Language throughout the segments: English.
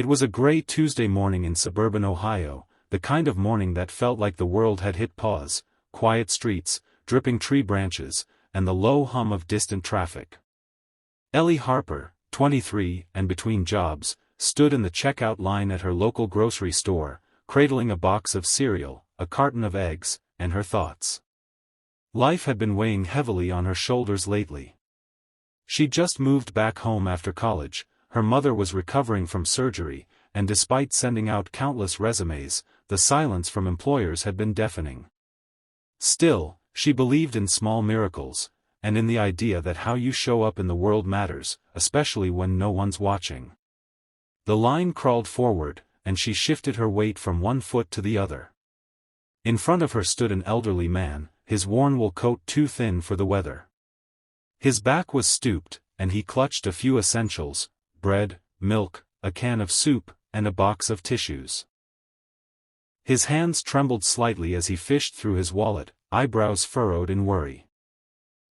It was a gray Tuesday morning in suburban Ohio, the kind of morning that felt like the world had hit pause: quiet streets, dripping tree branches, and the low hum of distant traffic. Ellie Harper, 23 and between jobs, stood in the checkout line at her local grocery store, cradling a box of cereal, a carton of eggs, and her thoughts. Life had been weighing heavily on her shoulders lately. She'd just moved back home after college, her mother was recovering from surgery, and despite sending out countless resumes, the silence from employers had been deafening. Still, she believed in small miracles, and in the idea that how you show up in the world matters, especially when no one's watching. The line crawled forward, and she shifted her weight from one foot to the other. In front of her stood an elderly man, his worn wool coat too thin for the weather. His back was stooped, and he clutched a few essentials: bread, milk, a can of soup, and a box of tissues. His hands trembled slightly as he fished through his wallet, eyebrows furrowed in worry.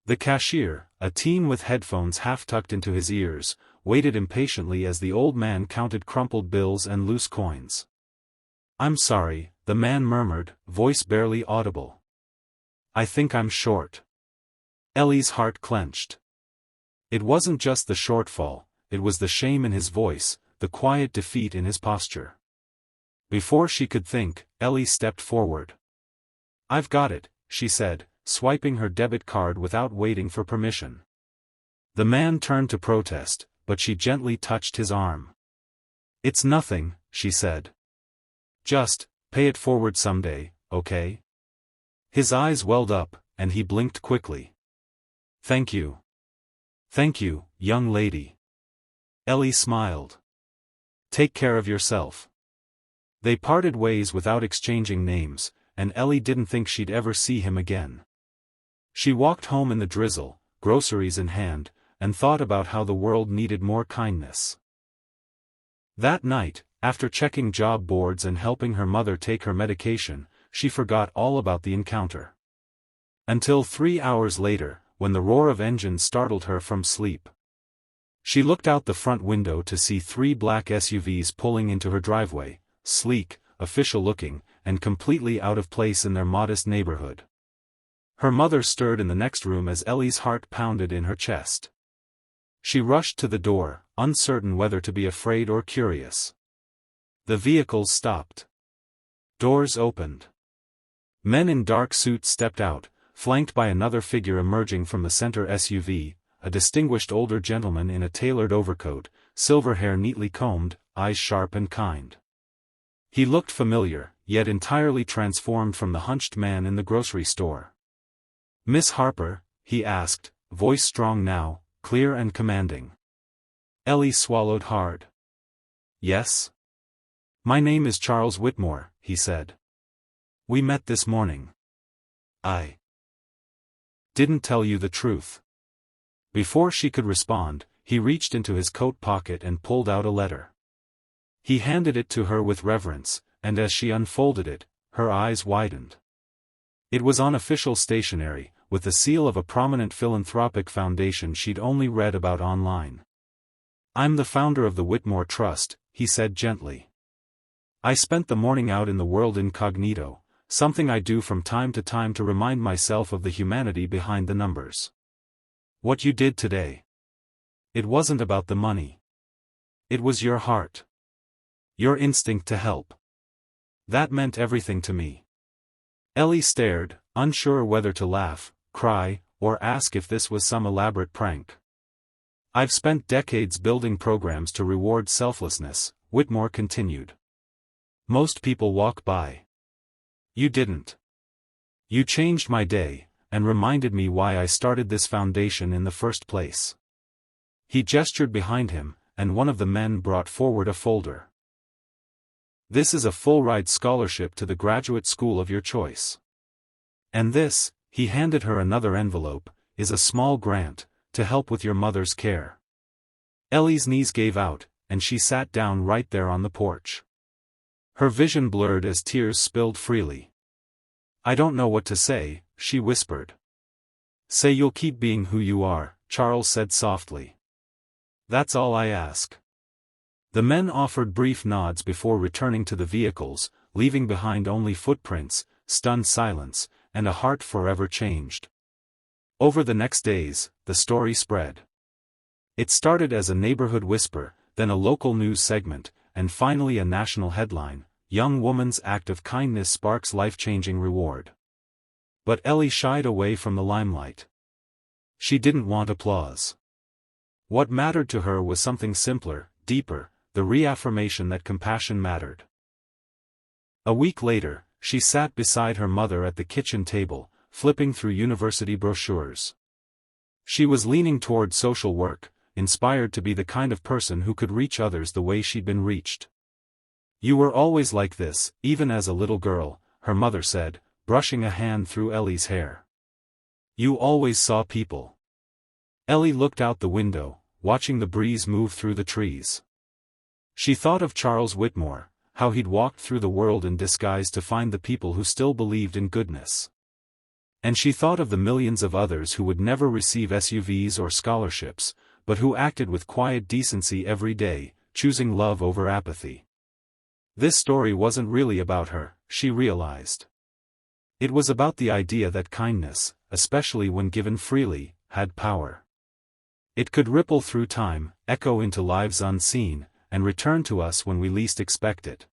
The cashier, a teen with headphones half tucked into his ears, waited impatiently as the old man counted crumpled bills and loose coins. "I'm sorry," the man murmured, voice barely audible. "I think I'm short." Ellie's heart clenched. It wasn't just the shortfall, it was the shame in his voice, the quiet defeat in his posture. Before she could think, Ellie stepped forward. "I've got it," she said, swiping her debit card without waiting for permission. The man turned to protest, but she gently touched his arm. "It's nothing," she said. "Just pay it forward someday, okay?" His eyes welled up, and he blinked quickly. "Thank you. Thank you, young lady." Ellie smiled. "Take care of yourself." They parted ways without exchanging names, and Ellie didn't think she'd ever see him again. She walked home in the drizzle, groceries in hand, and thought about how the world needed more kindness. That night, after checking job boards and helping her mother take her medication, she forgot all about the encounter. Until 3 hours later, when the roar of engines startled her from sleep. She looked out the front window to see 3 black SUVs pulling into her driveway, sleek, official-looking, and completely out of place in their modest neighborhood. Her mother stirred in the next room as Ellie's heart pounded in her chest. She rushed to the door, uncertain whether to be afraid or curious. The vehicles stopped. Doors opened. Men in dark suits stepped out, flanked by another figure emerging from the center SUV, a distinguished older gentleman in a tailored overcoat, silver hair neatly combed, eyes sharp and kind. He looked familiar, yet entirely transformed from the hunched man in the grocery store. "Miss Harper?" he asked, voice strong now, clear and commanding. Ellie swallowed hard. "Yes?" "My name is Charles Whitmore," he said. "We met this morning. I didn't tell you the truth." Before she could respond, he reached into his coat pocket and pulled out a letter. He handed it to her with reverence, and as she unfolded it, her eyes widened. It was unofficial stationery, with the seal of a prominent philanthropic foundation she'd only read about online. "I'm the founder of the Whitmore Trust," he said gently. "I spent the morning out in the world incognito, something I do from time to time to remind myself of the humanity behind the numbers. What you did today. It wasn't about the money. It was your heart. Your instinct to help. That meant everything to me." Ellie stared, unsure whether to laugh, cry, or ask if this was some elaborate prank. "I've spent decades building programs to reward selflessness," Whitmore continued. "Most people walk by. You didn't. You changed my day, and reminded me why I started this foundation in the first place." He gestured behind him, and one of the men brought forward a folder. "This is a full-ride scholarship to the graduate school of your choice. And this," he handed her another envelope, "is a small grant, to help with your mother's care." Ellie's knees gave out, and she sat down right there on the porch. Her vision blurred as tears spilled freely. "I don't know what to say," she whispered. "Say you'll keep being who you are," Charles said softly. "That's all I ask." The men offered brief nods before returning to the vehicles, leaving behind only footprints, stunned silence, and a heart forever changed. Over the next days, the story spread. It started as a neighborhood whisper, then a local news segment, and finally a national headline: "Young woman's act of kindness sparks life-changing reward." But Ellie shied away from the limelight. She didn't want applause. What mattered to her was something simpler, deeper, the reaffirmation that compassion mattered. A week later, she sat beside her mother at the kitchen table, flipping through university brochures. She was leaning toward social work, inspired to be the kind of person who could reach others the way she'd been reached. "You were always like this, even as a little girl," her mother said, brushing a hand through Ellie's hair. "You always saw people." Ellie looked out the window, watching the breeze move through the trees. She thought of Charles Whitmore, how he'd walked through the world in disguise to find the people who still believed in goodness. And she thought of the millions of others who would never receive SUVs or scholarships, but who acted with quiet decency every day, choosing love over apathy. This story wasn't really about her, she realized. It was about the idea that kindness, especially when given freely, had power. It could ripple through time, echo into lives unseen, and return to us when we least expect it.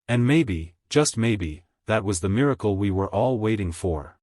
And maybe, just maybe, that was the miracle we were all waiting for.